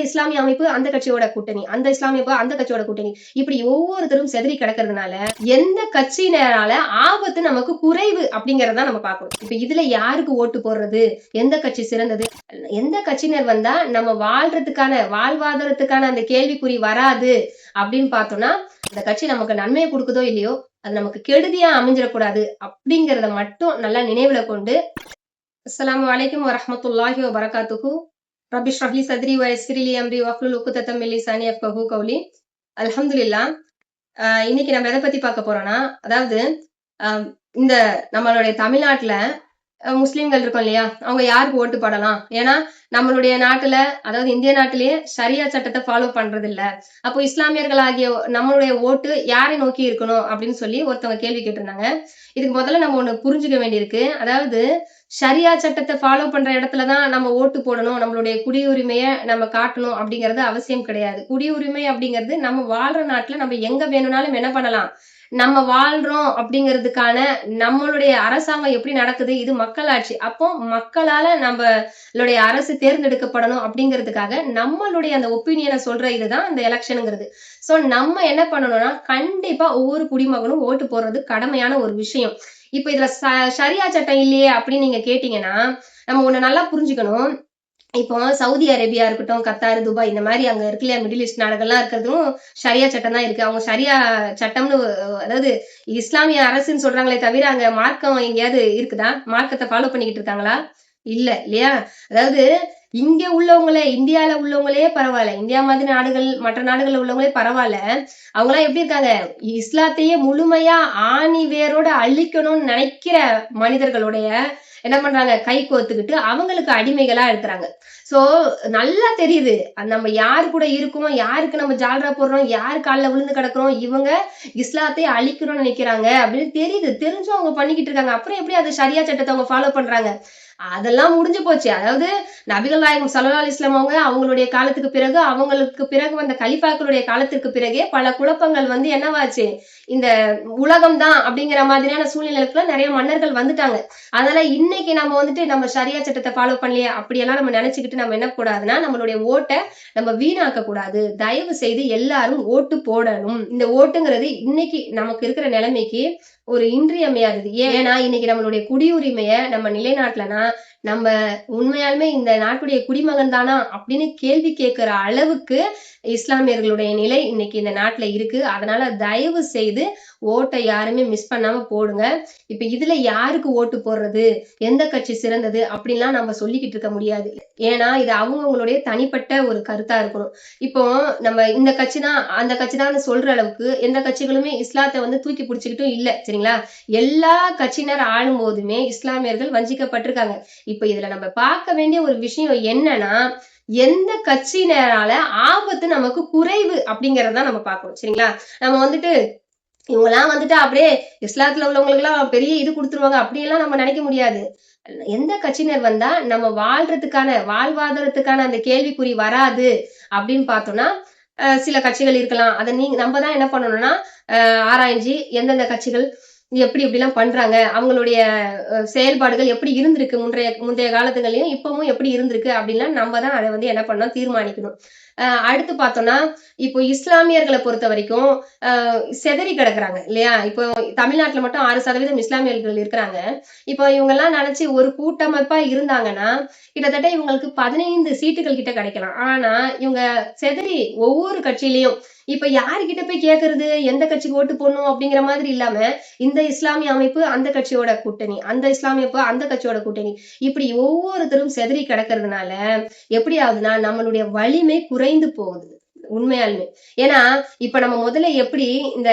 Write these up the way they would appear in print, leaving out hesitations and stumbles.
இஸ்லாமிய அமைப்பு அந்த கட்சியோட கூட்டணி, அந்த இஸ்லாமிய அமைப்பு அந்த கட்சியோட கூட்டணி, இப்படி ஒவ்வொருத்தரும் செதறி கிடக்கிறதுனால எந்த கட்சியினரால ஆபத்து நமக்கு குறைவு அப்படிங்கறத நம்ம பார்க்கணும். இப்ப இதுல யாருக்கு ஓட்டு போடுறது, எந்த கட்சி சிறந்தது, எந்த கட்சியினர் வந்தா நம்ம வாழ்வாதாரத்துக்கான அந்த கேள்விக்குறி வராது அப்படின்னு பார்த்தோம்னா, அந்த கட்சி நமக்கு நன்மையை கொடுக்குதோ இல்லையோ அது நமக்கு கெடுதியா அமைஞ்சிடக்கூடாது அப்படிங்கறத மட்டும் நல்லா நினைவுல கொண்டு, அஸ்ஸலாமு அலைக்கும் வரஹ்மத்துல்லாஹி வபரகாத்துஹு. ரப்பி ஷ்ரஹ் லி சத்ரி வயஸ்ஸிர் லி அம்ரி வஹ்லுல் உக்தத்தம் மின் லிசானி யஃப்கஹு கௌலி. அல்ஹம்துலில்லாஹ். இன்னைக்கு நம்ம எதை பத்தி பார்க்க போறோம்னா, அதாவது இந்த நம்மளுடைய தமிழ்நாட்டுல முஸ்லிம்கள் இருக்கோம் இல்லையா, அவங்க யாருக்கு ஓட்டு போடலாம்? ஏன்னா நம்மளுடைய நாட்டுல, அதாவது இந்திய நாட்டிலேயே ஷரியா சட்டத்தை ஃபாலோ பண்றது இல்ல. அப்போ இஸ்லாமியர்கள் ஆகிய நம்மளுடைய ஓட்டு யாரை நோக்கி இருக்கணும் அப்படின்னு சொல்லி ஒருத்தவங்க கேள்வி கேட்டிருந்தாங்க. இதுக்கு முதல்ல நம்ம ஒண்ணு புரிஞ்சுக்க வேண்டியிருக்கு. அதாவது ஷரியா சட்டத்தை ஃபாலோ பண்ற இடத்துலதான் நம்ம ஓட்டு போடணும், நம்மளுடைய குடியுரிமையை நம்ம காட்டணும் அப்படிங்கிறது அவசியம் கிடையாது. குடியுரிமை அப்படிங்கிறது நம்ம வாழ்ற நாட்டுல நம்ம எங்க வேணும்னாலும் என்ன பண்ணலாம், நம்ம வாழ்றோம் அப்படிங்கிறதுக்கான நம்மளுடைய அரசாங்கம் எப்படி நடக்குது, இது மக்களாட்சி. அப்போ மக்களால நம்மளுடைய அரசு தேர்ந்தெடுக்கப்படணும் அப்படிங்கிறதுக்காக நம்மளுடைய அந்த ஒப்பீனியனை சொல்ற இதுதான் இந்த எலெக்ஷனுங்கிறது. சோ நம்ம என்ன பண்ணணும்னா, கண்டிப்பா ஒவ்வொரு குடிமகனும் ஓட்டு போடுறது கடமையான ஒரு விஷயம். இப்ப இதுல ஷரியா சட்டம் இல்லையே அப்படின்னு நீங்க கேட்டீங்கன்னா, நம்ம ஒண்ணு நல்லா புரிஞ்சுக்கணும். இப்போ சவுதி அரேபியா இருக்கட்டும், கத்தார், துபாய், இந்த மாதிரி அங்க இருக்கு இல்லையா, மிடில் ஈஸ்ட் நாடுகள்லாம் இருக்கிறதும் ஷரியா சட்டம் தான் இருக்கு. அவங்க ஷரியா சட்டம்னு, அதாவது இஸ்லாமிய அரசுன்னு சொல்றாங்களே தவிர அங்க மார்க்கம் எங்கேயாவது இருக்குதா? மார்க்கத்தை ஃபாலோ பண்ணிக்கிட்டு இருக்காங்களா? இல்லையா? அதாவது இங்க உள்ளவங்களே, இந்தியால உள்ளவங்களே பரவாயில்ல, இந்தியா மாதிரி நாடுகள், மற்ற நாடுகள்ல உள்ளவங்களே பரவாயில்ல, அவங்க எல்லாம் எப்படி இருக்காங்க, இஸ்லாத்தையே முழுமையா ஆணி வேரோட அழிக்கணும்னு நினைக்கிற மனிதர்களுடைய என்ன பண்றாங்க, கை கோத்துக்கிட்டு அவங்களுக்கு அடிமைகளா இருக்கிறாங்க. சோ நல்லா தெரியுது நம்ம யாரு கூட இருக்கோம், யாருக்கு நம்ம ஜால்ரா போடுறோம், யாரு காலில் விழுந்து கிடக்குறோம், இவங்க இஸ்லாத்தை அழிக்கணும்னு நினைக்கிறாங்க அப்படின்னு தெரியுது. தெரிஞ்சும் அவங்க பண்ணிக்கிட்டு இருக்காங்க. அப்புறம் எப்படி அது ஷரியா சட்டத்தை அவங்க ஃபாலோ பண்றாங்க? அதெல்லாம் முடிஞ்சு போச்சு. அதாவது நபிகள் நாயகம் ஸல்லல்லாஹு அலைஹி வஸல்லம் அவங்களுடைய காலத்துக்கு பிறகு, அவங்களுக்கு பிறகு வந்த கலிஃபாக்களுடைய காலத்திற்கு பிறகே பல குழப்பங்கள் என்னவாச்சு, இந்த உலகம் தான் அப்படிங்கிற மாதிரியான சூழ்நிலைக்குள்ள நிறைய மன்னர்கள் வந்துட்டாங்க. அதனால இன்னைக்கு நம்ம நம்ம ஷரியா சட்டத்தை ஃபாலோ பண்ணலையே அப்படியெல்லாம் நம்ம நினைச்சுக்கிட்டு நம்ம என்ன கூடாதுன்னா, நம்மளுடைய ஓட்டை நம்ம வீணாக்க கூடாது. தயவு செய்து எல்லாரும் ஓட்டு போடணும். இந்த ஓட்டுங்கிறது இன்னைக்கு நமக்கு இருக்கிற நிலைமைக்கு ஒரு இன்றியமையாதது. ஏன்னா இன்னைக்கு நம்மளுடைய குடியுரிமையை நம்ம நிலைநாட்டலனா, நம்ம உண்மையாலுமே இந்த நாட்டுடைய குடிமகன் தானா அப்படின்னு கேள்வி கேட்கிற அளவுக்கு இஸ்லாமியர்களுடைய நிலை இன்னைக்கு இந்த நாட்டுல இருக்கு. அதனால தயவு செய்து ஓட்டை யாருமே மிஸ் பண்ணாம போடுங்க. இப்ப இதுல யாருக்கு ஓட்டு போடுறது, எந்த கட்சி சிறந்தது அப்படின்லாம் நம்ம சொல்லிக்கிட்டு இருக்க முடியாது. ஏன்னா இது அவங்களுடைய தனிப்பட்ட ஒரு கருத்தா இருக்கணும். இப்போ நம்ம இந்த கட்சி தான் அந்த கட்சி தான் சொல்ற அளவுக்கு எந்த கட்சிகளுமே இஸ்லாத்தை தூக்கி பிடிச்சுக்கிட்டும் இல்ல, சரிங்களா? எல்லா கட்சியினர் ஆளும் போதுமே இஸ்லாமியர்கள் வஞ்சிக்கப்பட்டிருக்காங்க. இப்ப இதுல நம்ம பார்க்க வேண்டிய ஒரு விஷயம் என்னன்னா, எந்த கட்சியினரால ஆபத்து நமக்கு குறைவு அப்படிங்கறத நம்ம பார்க்கணும், சரிங்களா? நம்ம இவங்கெல்லாம் அப்படியே இஸ்லாத்துல உள்ளவங்களுக்கு எல்லாம் பெரிய இது கொடுத்துருவாங்க அப்படியெல்லாம் நம்ம நினைக்க முடியாது. எந்த கட்சியினர் வந்தா நம்ம வாழ்வாதாரத்துக்கான அந்த கேள்விக்குறி வராது அப்படின்னு பார்த்தோம்னா, சில கட்சிகள் இருக்கலாம். அதை நம்ம தான் என்ன பண்ணணும்னா, ஆராய்ஞ்சு எந்தெந்த கட்சிகள் எப்படி எல்லாம் பண்றாங்க, அவங்களுடைய செயல்பாடுகள் எப்படி இருந்திருக்கு, முந்தைய காலத்துகளையும் இப்பவும் எப்படி இருந்திருக்கு அப்படின்லாம் நம்ம தான் அதை என்ன பண்ணணும், தீர்மானிக்கணும். அடுத்து பார்த்தோம்னா, இப்போ இஸ்லாமியர்களை பொறுத்த வரைக்கும் செதறி கிடக்குறாங்க இல்லையா? இப்போ தமிழ்நாட்டுல மட்டும் 6% இஸ்லாமியர்கள் இருக்கிறாங்க. இப்போ இவங்க எல்லாம் நினைச்சு ஒரு கூட்டமைப்பா இருந்தாங்கன்னா கிட்டத்தட்ட இவங்களுக்கு 15 சீட்டுகள் கிட்ட கிடைக்கலாம். ஆனா இவங்க செதறி ஒவ்வொரு கட்சியிலையும், இப்ப யாருகிட்ட போய் கேட்கறது, எந்த கட்சிக்கு ஓட்டு போடணும் அப்படிங்கிற மாதிரி இல்லாம, இந்த இஸ்லாமிய அமைப்பு அந்த கட்சியோட கூட்டணி, அந்த இஸ்லாமிய அமைப்பு அந்த கட்சியோட கூட்டணி, இப்படி ஒவ்வொருத்தரும் செதறி கிடக்கிறதுனால எப்படி ஆகுதுன்னா, நம்மளுடைய வலிமை குறைந்து போகுது உண்மையாலுமே. ஏன்னா இப்ப நம்ம முதல்ல எப்படி இந்த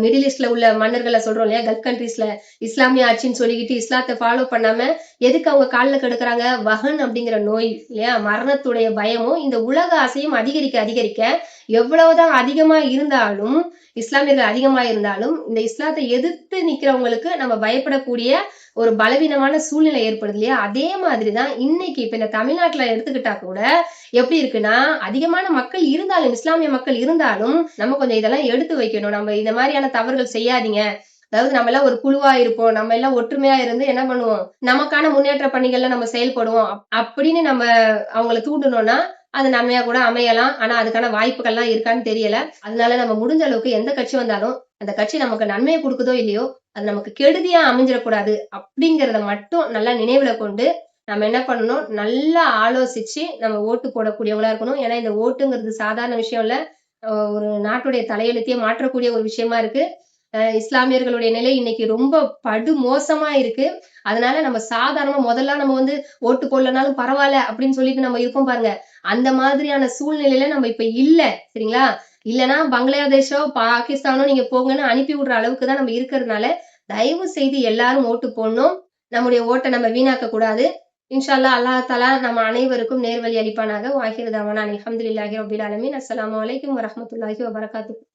மிடில் ஈஸ்ட்ல உள்ள மன்னர்களை சொல்றோம் இல்லையா, கல்ஃப் கண்ட்ரீஸ்ல இஸ்லாமிய ஆட்சின்னு சொல்லிக்கிட்டு இஸ்லாத்தை ஃபாலோ பண்ணாம எதுக்கு அவங்க காலில் கெடுக்கிறாங்க, வகன் அப்படிங்கிற நோய் இல்லையா, மரணத்துடைய பயமும் இந்த உலக ஆசையும் அதிகரிக்க அதிகரிக்க எவ்வளவுதான் அதிகமா இருந்தாலும், இஸ்லாமியர்கள் அதிகமா இருந்தாலும் இந்த இஸ்லாத்தை எதிர்த்து நிக்கிறவங்களுக்கு நம்ம பயப்படக்கூடிய ஒரு பலவீனமான சூழ்நிலை ஏற்படுது இல்லையா? அதே மாதிரிதான் இன்னைக்கு இப்ப இந்த தமிழ்நாட்டுல எடுத்துக்கிட்டா கூட எப்படி இருக்குன்னா, அதிகமான மக்கள் இருந்தாலும், இஸ்லாமிய மக்கள் இருந்தாலும் நம்ம கொஞ்சம் இதெல்லாம் எடுத்து வைக்கணும். நம்ம இந்த மாதிரியான தவறுகள் செய்யாதீங்க. அதாவது நம்ம எல்லாம் ஒரு குழுவா இருப்போம், நம்ம எல்லாம் ஒற்றுமையா இருந்து என்ன பண்ணுவோம், நமக்கான முன்னேற்ற பணிகள்ல நம்ம செயல்படுவோம் அப்படின்னு நம்ம அவங்களை தூண்டணும்னா, அது நன்மையா கூட அமையலாம். ஆனா அதுக்கான வாய்ப்புகள்லாம் இருக்கான்னு தெரியல. அதனால நம்ம முடிஞ்ச அளவுக்கு எந்த கட்சி வந்தாலும் அந்த கட்சி நமக்கு நன்மையை கொடுக்குதோ இல்லையோ அது நமக்கு கெடுதியா அமைஞ்சிடக்கூடாது அப்படிங்கிறத மட்டும் நல்லா நினைவுல கொண்டு நம்ம என்ன பண்ணணும், நல்லா ஆலோசிச்சு நம்ம ஓட்டு போடக்கூடியவங்களா இருக்கணும். ஏன்னா இந்த ஓட்டுங்கிறது சாதாரண விஷயம் இல்ல. ஒரு நாட்டுடைய தலையெழுத்தையே மாற்றக்கூடிய ஒரு விஷயமா இருக்கு. இஸ்லாமியர்களுடைய நிலை இன்னைக்கு ரொம்ப படு மோசமா இருக்கு. அதனால நம்ம சாதாரணமா முதல்ல நம்ம ஓட்டு போடலனாலும் பரவாயில்ல அப்படின்னு சொல்லிட்டு நம்ம இருக்கோம் பாருங்க. அந்த மாதிரியான சூழ்நிலையில நம்ம இப்ப இல்ல. சரிங்களா? இல்லனா பங்களாதேஷோ பாகிஸ்தானோ நீங்க போங்கன்னு அனுப்பி விடுற அளவுக்கு தான் நம்ம இருக்கிறதுனால தயவு செய்து எல்லாரும் ஓட்டு போடணும். நம்முடைய ஓட்டை நம்ம வீணாக்க கூடாது. இன்ஷா அல்லாஹ் அல்லாஹ் தஆலா நம்ம அனைவருக்கும் நேர்வழி அளிப்பானாக. வாஹிரு தஅவானா அல்ஹம்துலில்லாஹி ரப்பில் ஆலமீன். அஸ்ஸலாமு அலைக்கும் வரஹ்மத்துல்லாஹி வபரகாத்துஹு.